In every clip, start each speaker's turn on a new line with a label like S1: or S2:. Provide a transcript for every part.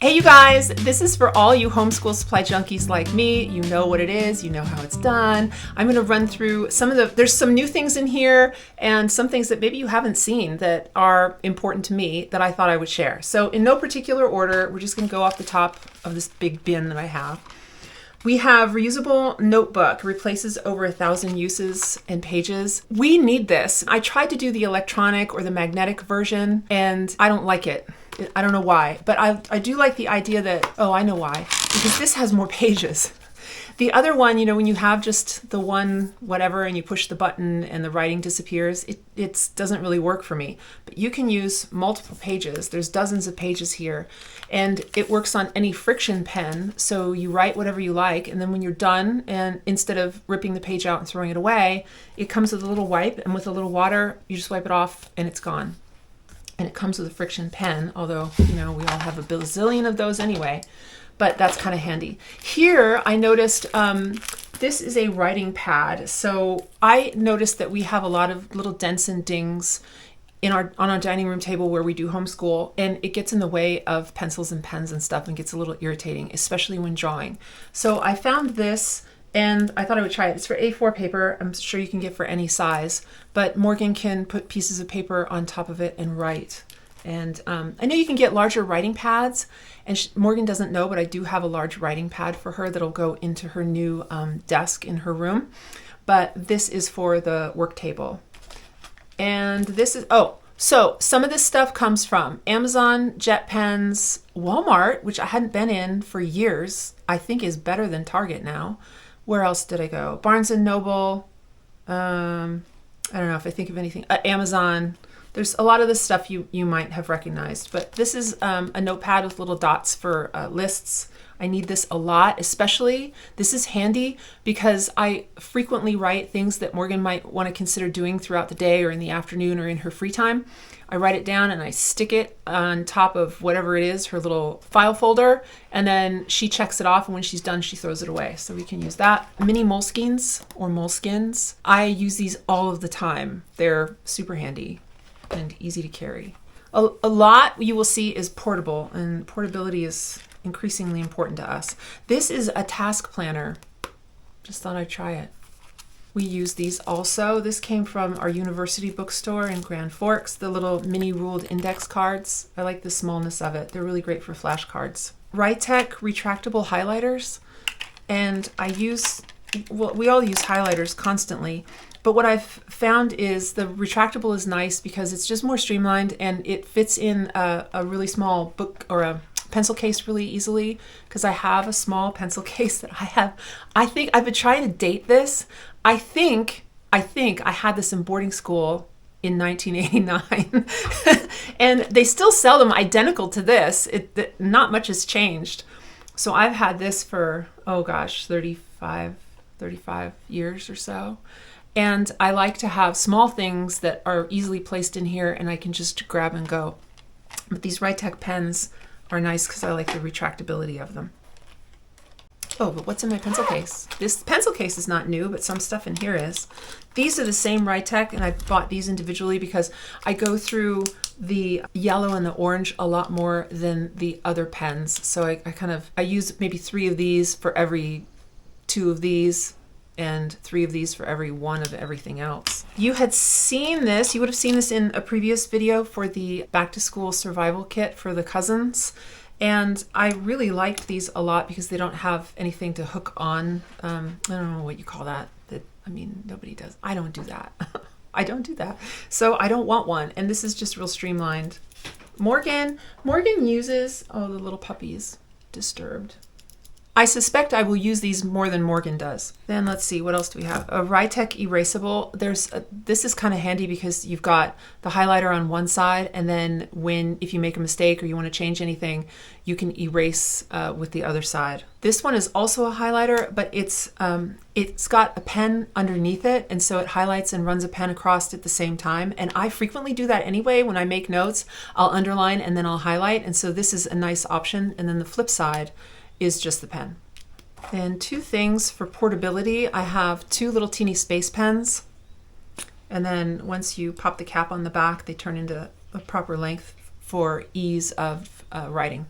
S1: Hey you guys, this is for all you homeschool supply junkies like me. You know what it is, you know how it's done. I'm going to run through there's some new things in here and some things that maybe you haven't seen that are important to me that I thought I would share. So in no particular order, we're just going to go off the top of this big bin that I have. We have reusable notebook, replaces over 1,000 uses and pages. We need this. I tried to do the electronic or the magnetic version and I don't like it. I don't know why, but I do like the idea that, oh, I know why, because this has more pages. The other one, you know, when you have just the one whatever and you push the button and the writing disappears, it doesn't really work for me. But you can use multiple pages. There's dozens of pages here, and it works on any friction pen. So you write whatever you like, and then when you're done, and instead of ripping the page out and throwing it away, it comes with a little wipe, and with a little water, you just wipe it off and it's gone. And it comes with a friction pen, although, you know, we all have a bazillion of those anyway, but that's kind of handy. Here, I noticed this is a writing pad. So I noticed that we have a lot of little dents and dings on our dining room table where we do homeschool, and it gets in the way of pencils and pens and stuff and gets a little irritating, especially when drawing. So I found this and I thought I would try it. It's for A4 paper. I'm sure you can get for any size, but Morgan can put pieces of paper on top of it and write. And I know you can get larger writing pads, and Morgan doesn't know, but I do have a large writing pad for her that'll go into her new desk in her room. But this is for the work table. And this is, so some of this stuff comes from Amazon, JetPens, Walmart, which I hadn't been in for years, I think is better than Target now. Where else did I go? Barnes & Noble. I don't know if I think of anything. Amazon. There's a lot of this stuff you might have recognized. But this is a notepad with little dots for lists. I need this a lot, especially. This is handy because I frequently write things that Morgan might want to consider doing throughout the day or in the afternoon or in her free time. I write it down and I stick it on top of whatever it is, her little file folder, and then she checks it off, and when she's done, she throws it away. So we can use that. Mini moleskins or moleskins. I use these all of the time. They're super handy and easy to carry. A lot you will see is portable, and portability is increasingly important to us. This is a task planner. Just thought I'd try it. We use these also. This came from our university bookstore in Grand Forks, the little mini ruled index cards. I like the smallness of it. They're really great for flashcards. Rytech retractable highlighters. And we all use highlighters constantly, but what I've found is the retractable is nice because it's just more streamlined and it fits in a really small book or a pencil case really easily, because I have a small pencil case that I think I've been trying to date this. I think I had this in boarding school in 1989 and they still sell them identical to this. Not much has changed. So I've had this for, 35 years or so. And I like to have small things that are easily placed in here and I can just grab and go. But these Rytech pens are nice because I like the retractability of them. Oh, but what's in my pencil case? This pencil case is not new, but some stuff in here is. These are the same Rytech, and I bought these individually because I go through the yellow and the orange a lot more than the other pens. So I use maybe 3 of these for every 2 of these, and 3 of these for every 1 of everything else. You would have seen this in a previous video for the back to school survival kit for the cousins. And I really liked these a lot because they don't have anything to hook on. I don't know what you call that. Nobody does. I don't do that. I don't do that. So I don't want one. And this is just real streamlined. Morgan uses, the little puppy's disturbed. I suspect I will use these more than Morgan does. Then let's see, what else do we have? A Rytech erasable. This is kind of handy because you've got the highlighter on one side, and then if you make a mistake or you want to change anything, you can erase with the other side. This one is also a highlighter, but it's got a pen underneath it, and so it highlights and runs a pen across at the same time. And I frequently do that anyway. When I make notes, I'll underline and then I'll highlight, and so this is a nice option. And then the flip side is just the pen. And 2 things for portability. I have 2 little teeny space pens, and then once you pop the cap on the back, they turn into a proper length for ease of writing.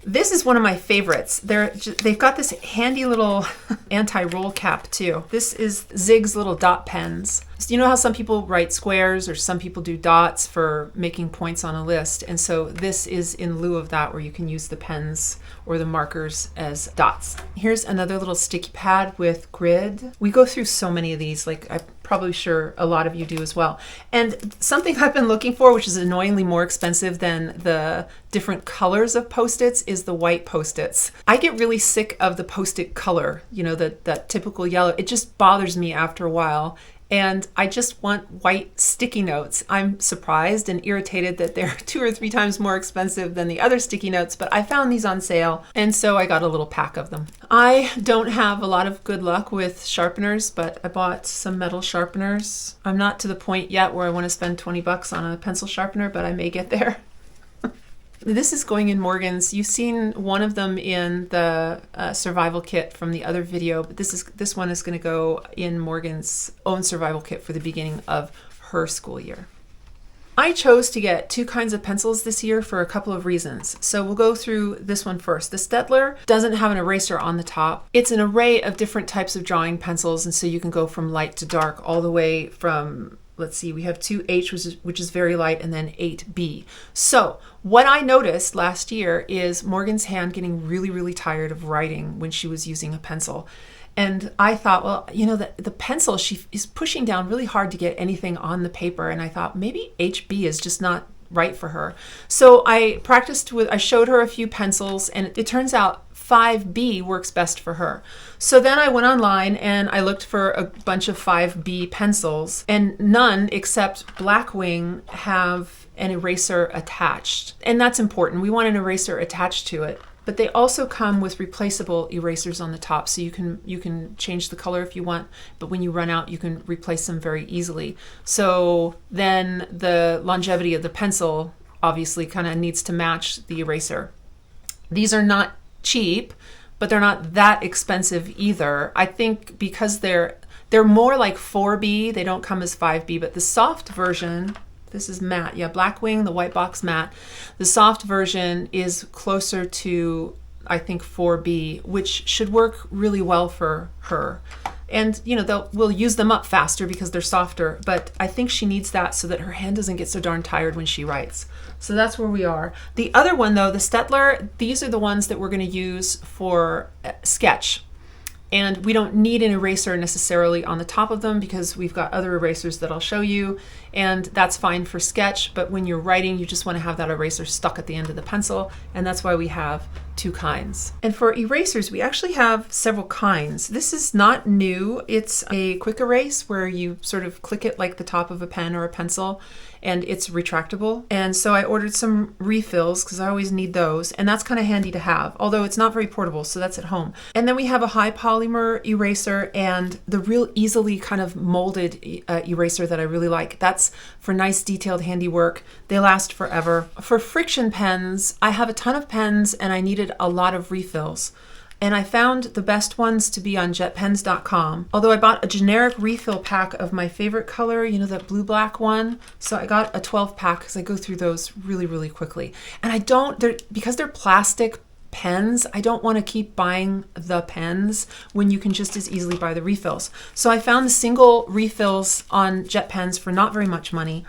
S1: This is one of my favorites. They've got this handy little anti-roll cap too. This is Zig's little dot pens. So you know how some people write squares or some people do dots for making points on a list. And so this is in lieu of that, where you can use the pens or the markers as dots. Here's another little sticky pad with grid. We go through so many of these, like I'm probably sure a lot of you do as well. And something I've been looking for, which is annoyingly more expensive than the different colors of Post-its, is the white Post-its. I get really sick of the Post-it color, you know, that typical yellow. It just bothers me after a while. And I just want white sticky notes. I'm surprised and irritated that they're 2 or 3 times more expensive than the other sticky notes, but I found these on sale, and so I got a little pack of them. I don't have a lot of good luck with sharpeners, but I bought some metal sharpeners. I'm not to the point yet where I want to spend 20 bucks on a pencil sharpener, but I may get there. This is going in Morgan's. You've seen one of them in the survival kit from the other video, but this one is going to go in Morgan's own survival kit for the beginning of her school year. I chose to get 2 kinds of pencils this year for a couple of reasons. So we'll go through this one first. The Stettler doesn't have an eraser on the top. It's an array of different types of drawing pencils, and so you can go from light to dark all the way from, let's see, we have 2H, which is very light, and then 8B. So what I noticed last year is Morgan's hand getting really, really tired of writing when she was using a pencil. And I thought, well, you know, the pencil, she is pushing down really hard to get anything on the paper. And I thought maybe HB is just not right for her. So I showed her a few pencils, and it turns out 5B works best for her. So then I went online and I looked for a bunch of 5B pencils, and none except Blackwing have an eraser attached. And that's important. We want an eraser attached to it. But they also come with replaceable erasers on the top, so you can change the color if you want, but when you run out, you can replace them very easily. So then the longevity of the pencil obviously kind of needs to match the eraser. These are not cheap, but they're not that expensive either. I think because they're more like 4B, they don't come as 5B, but the soft version, this is matte. Yeah, Blackwing, the white box matte. The soft version is closer to, I think, 4B, which should work really well for her. And, you know, we'll use them up faster because they're softer, but I think she needs that so that her hand doesn't get so darn tired when she writes. So that's where we are. The other one, though, the Stettler, these are the ones that we're going to use for sketch. And we don't need an eraser necessarily on the top of them because we've got other erasers that I'll show you, and that's fine for sketch, but when you're writing, you just want to have that eraser stuck at the end of the pencil, and that's why we have 2 kinds. And for erasers, we actually have several kinds. This is not new. It's a quick erase where you sort of click it like the top of a pen or a pencil, and it's retractable. And so I ordered some refills because I always need those, and that's kind of handy to have, although it's not very portable, so that's at home. And then we have a high polymer eraser and the real easily kind of molded eraser that I really like. That's for nice detailed handiwork. They last forever. For friction pens, I have a ton of pens and I needed a lot of refills. And I found the best ones to be on jetpens.com. Although I bought a generic refill pack of my favorite color, you know, that blue-black one. So I got a 12 pack because I go through those really, really quickly. And because they're plastic pens, I don't want to keep buying the pens when you can just as easily buy the refills. So I found the single refills on JetPens for not very much money.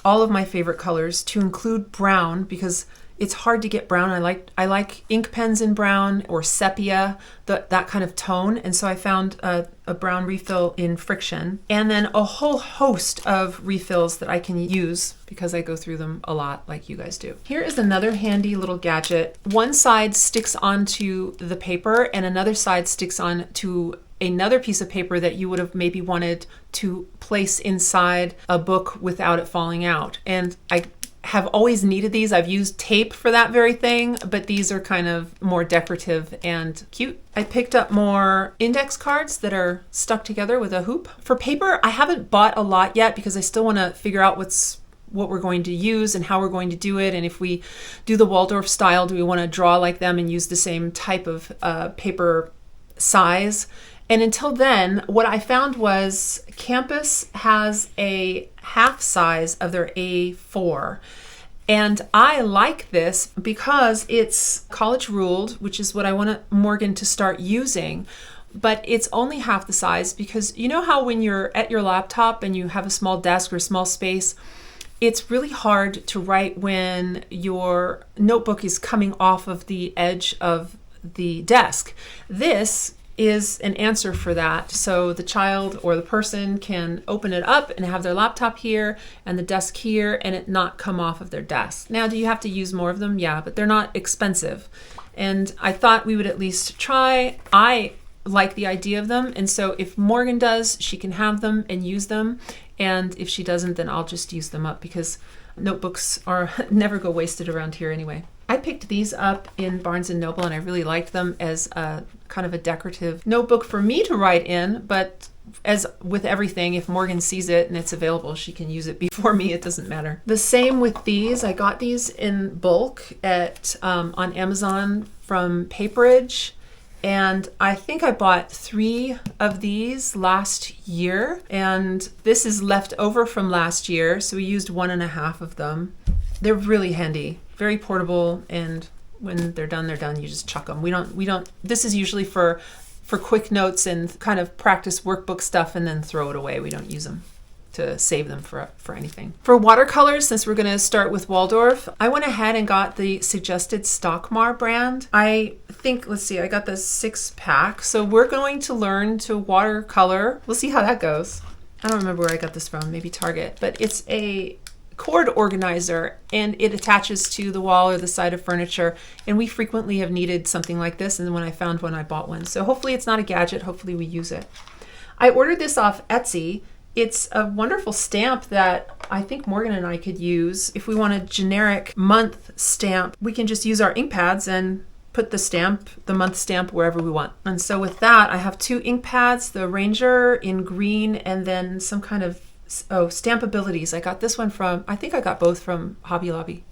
S1: All of my favorite colors, to include brown, because it's hard to get brown. I like ink pens in brown or sepia, that kind of tone. And so I found a brown refill in Friction, and then a whole host of refills that I can use because I go through them a lot like you guys do. Here is another handy little gadget. One side sticks onto the paper and another side sticks on to another piece of paper that you would have maybe wanted to place inside a book without it falling out. And I have always needed these. I've used tape for that very thing, but these are kind of more decorative and cute. I picked up more index cards that are stuck together with a hoop. For paper, I haven't bought a lot yet because I still want to figure out what we're going to use and how we're going to do it. And if we do the Waldorf style, do we want to draw like them and use the same type of paper size? And until then, what I found was Campus has a half size of their A4. And I like this because it's college ruled, which is what I want Morgan to start using. But it's only half the size because you know how when you're at your laptop and you have a small desk or a small space, it's really hard to write when your notebook is coming off of the edge of the desk. This is an answer for that. So the child or the person can open it up and have their laptop here and the desk here and it not come off of their desk. Now, do you have to use more of them? Yeah, but they're not expensive. And I thought we would at least try. I like the idea of them. And so if Morgan does, she can have them and use them. And if she doesn't, then I'll just use them up because notebooks are never go wasted around here anyway. I picked these up in Barnes & Noble and I really liked them as a kind of a decorative notebook for me to write in, but as with everything, if Morgan sees it and it's available, she can use it before me. It doesn't matter. The same with these. I got these in bulk at on Amazon from Paperage. And I think I bought 3 of these last year. And this is left over from last year. So we used 1.5 of them. They're really handy, very portable. And when they're done, you just chuck them. We don't, this is usually for quick notes and kind of practice workbook stuff and then throw it away. We don't use them to save them for anything. For watercolors, since we're going to start with Waldorf, I went ahead and got the suggested Stockmar brand. I think, let's see, I got the 6-pack. So we're going to learn to watercolor. We'll see how that goes. I don't remember where I got this from, maybe Target, but it's a cord organizer and it attaches to the wall or the side of furniture. And we frequently have needed something like this. And when I found one, I bought one. So hopefully it's not a gadget. Hopefully we use it. I ordered this off Etsy. It's a wonderful stamp that I think Morgan and I could use. If we want a generic month stamp, we can just use our ink pads and put the month stamp wherever we want. And so with that, I have 2 ink pads, the Ranger in green, and then some kind of, Stamp Abilities. I got this one I think I got both from Hobby Lobby.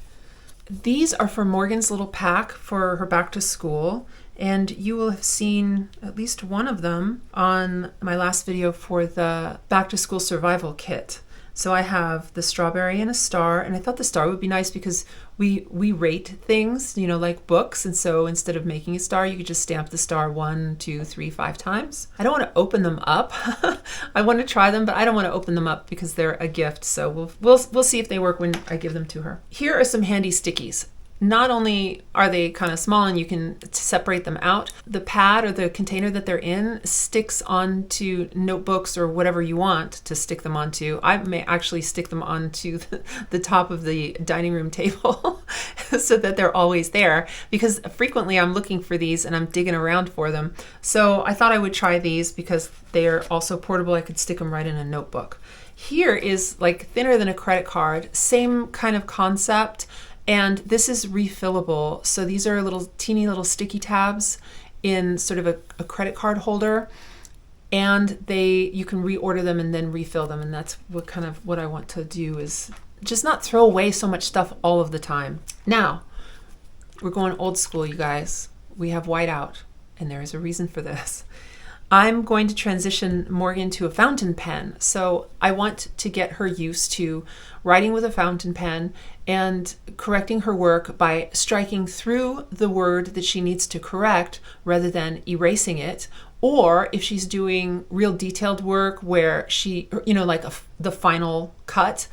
S1: These are for Morgan's little pack for her back to school. And you will have seen at least one of them on my last video for the back to school survival kit. So I have the strawberry and a star, and I thought the star would be nice because we rate things, like books. And so instead of making a star, you could just stamp the star 1, 2, 3, 5 times. I don't want to open them up. I want to try them, but I don't want to open them up because they're a gift. So we'll see if they work when I give them to her. Here are some handy stickies. Not only are they kind of small and you can separate them out, the pad or the container that they're in sticks onto notebooks or whatever you want to stick them onto. I may actually stick them onto the top of the dining room table so that they're always there because frequently I'm looking for these and I'm digging around for them. So I thought I would try these because they are also portable. I could stick them right in a notebook. Here is like thinner than a credit card, same kind of concept. And this is refillable. So these are teeny little sticky tabs in sort of a credit card holder. And you can reorder them and then refill them. And that's what I want to do is just not throw away so much stuff all of the time. Now, we're going old school, you guys. We have whiteout, and there is a reason for this. I'm going to transition Morgan to a fountain pen. So I want to get her used to writing with a fountain pen and correcting her work by striking through the word that she needs to correct rather than erasing it. Or if she's doing real detailed work where she, like the final cut,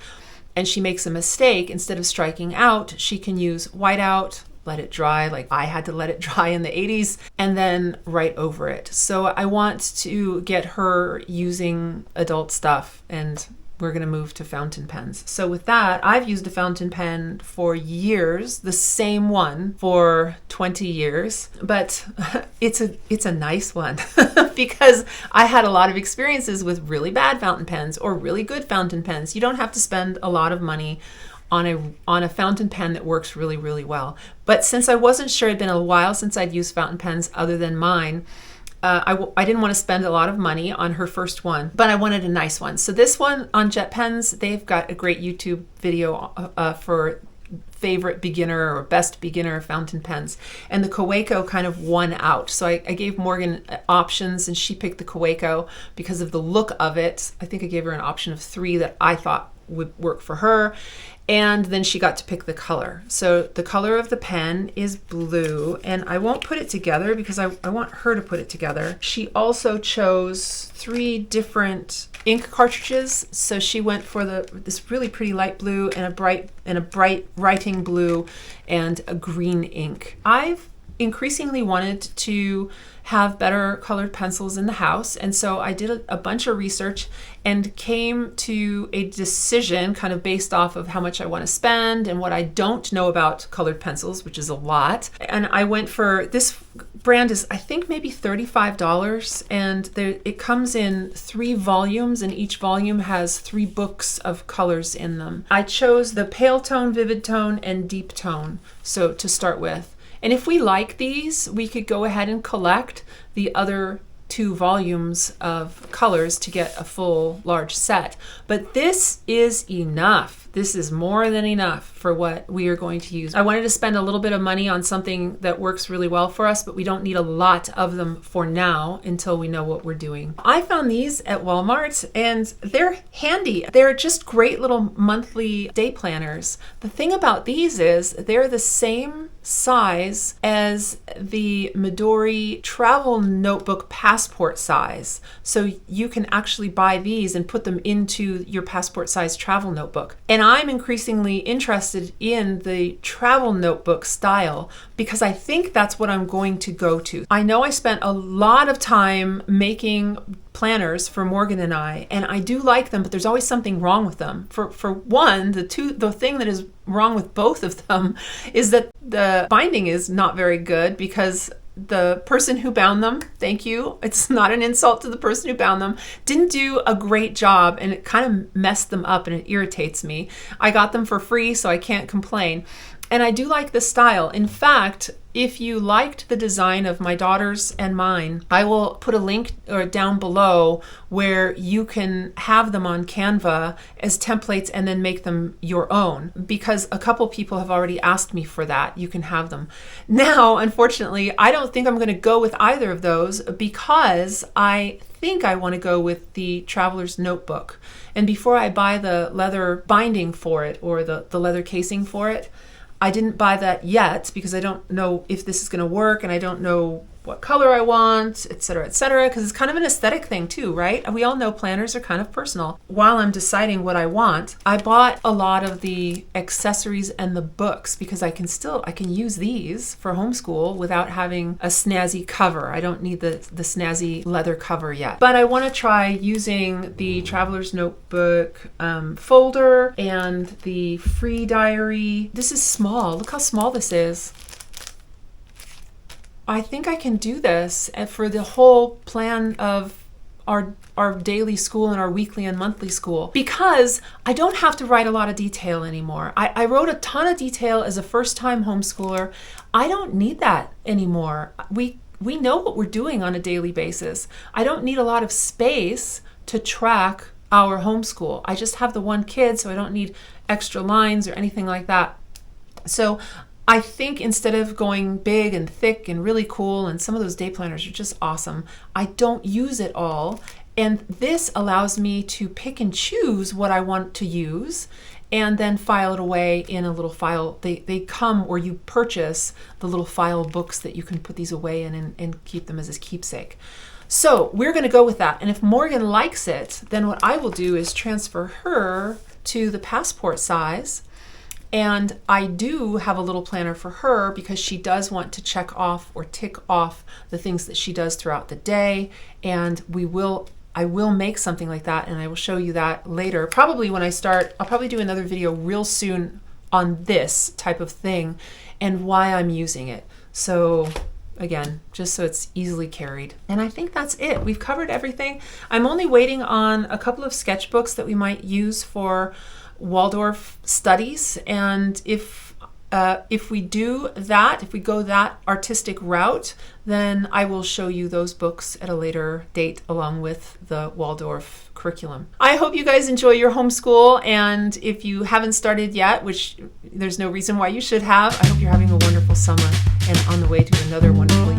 S1: and she makes a mistake, instead of striking out, she can use whiteout, let it dry, like I had to let it dry in the 80s, and then write over it. So I want to get her using adult stuff, and we're going to move to fountain pens. So with that, I've used a fountain pen for years, the same one for 20 years, but it's a nice one because I had a lot of experiences with really bad fountain pens or really good fountain pens. You don't have to spend a lot of money on a fountain pen that works really, really well. But since I wasn't sure, it'd been a while since I'd used fountain pens other than mine, I didn't want to spend a lot of money on her first one, but I wanted a nice one. So this one on Jet Pens, they've got a great YouTube video for favorite beginner or best beginner fountain pens. And the Kaweco kind of won out. So I gave Morgan options and she picked the Kaweco because of the look of it. I think I gave her an option of 3 that I thought would work for her. And then she got to pick the color. So the color of the pen is blue, and I won't put it together because I want her to put it together. She also chose 3 different ink cartridges. So she went for this really pretty light blue and a bright writing blue and a green ink. I've increasingly wanted to have better colored pencils in the house, and so I did a bunch of research and came to a decision kind of based off of how much I want to spend and what I don't know about colored pencils, which is a lot. And I went for this brand is I think maybe $35, and it comes in 3 volumes, and each volume has 3 books of colors in them. I chose the pale tone, vivid tone, and deep tone, so to start with. And if we like these, we could go ahead and collect the other 2 volumes of colors to get a full large set. But this is enough. This is more than enough for what we are going to use. I wanted to spend a little bit of money on something that works really well for us, but we don't need a lot of them for now until we know what we're doing. I found these at Walmart, and they're handy. They're just great little monthly day planners. The thing about these is they're the same size as the Midori travel notebook passport size. So you can actually buy these and put them into your passport size travel notebook. And I'm increasingly interested in the travel notebook style because I think that's what I'm going to go to. I know I spent a lot of time making planners for Morgan and I do like them, but there's always something wrong with them. For one, the thing that is wrong with both of them is that the binding is not very good because the person who bound them, thank you, it's not an insult to the person who bound them, didn't do a great job, and it kind of messed them up and it irritates me. I got them for free, so I can't complain. And I do like the style. In fact, if you liked the design of my daughter's and mine, I will put a link down below where you can have them on Canva as templates and then make them your own, because a couple people have already asked me for that. You can have them. Now, unfortunately, I don't think I'm going to go with either of those because I think I want to go with the Traveler's Notebook. And before I buy the leather binding for it or the leather casing for it, I didn't buy that yet because I don't know if this is going to work, and I don't know what color I want, et cetera, because it's kind of an aesthetic thing too, right? We all know planners are kind of personal. While I'm deciding what I want, I bought a lot of the accessories and the books because I can use these for homeschool without having a snazzy cover. I don't need the snazzy leather cover yet. But I want to try using the Traveler's Notebook folder and the free diary. This is small. Look how small this is. I think I can do this for the whole plan of our daily school and our weekly and monthly school because I don't have to write a lot of detail anymore. I wrote a ton of detail as a first-time homeschooler. I don't need that anymore. We know what we're doing on a daily basis. I don't need a lot of space to track our homeschool. I just have the one kid, so I don't need extra lines or anything like that. So I think instead of going big and thick and really cool, and some of those day planners are just awesome, I don't use it all. And this allows me to pick and choose what I want to use and then file it away in a little file. They come, or you purchase the little file books that you can put these away in and keep them as a keepsake. So we're going to go with that. And if Morgan likes it, then what I will do is transfer her to the passport size. And I do have a little planner for her because she does want to check off or tick off the things that she does throughout the day. And I will make something like that, and I will show you that later. Probably when I start, I'll probably do another video real soon on this type of thing and why I'm using it. So again, just so it's easily carried. And I think that's it. We've covered everything. I'm only waiting on a couple of sketchbooks that we might use for Waldorf studies, and if we do that, if we go that artistic route, then I will show you those books at a later date along with the Waldorf curriculum. I hope you guys enjoy your homeschool, and if you haven't started yet, which there's no reason why you should have, I hope you're having a wonderful summer and on the way to another wonderful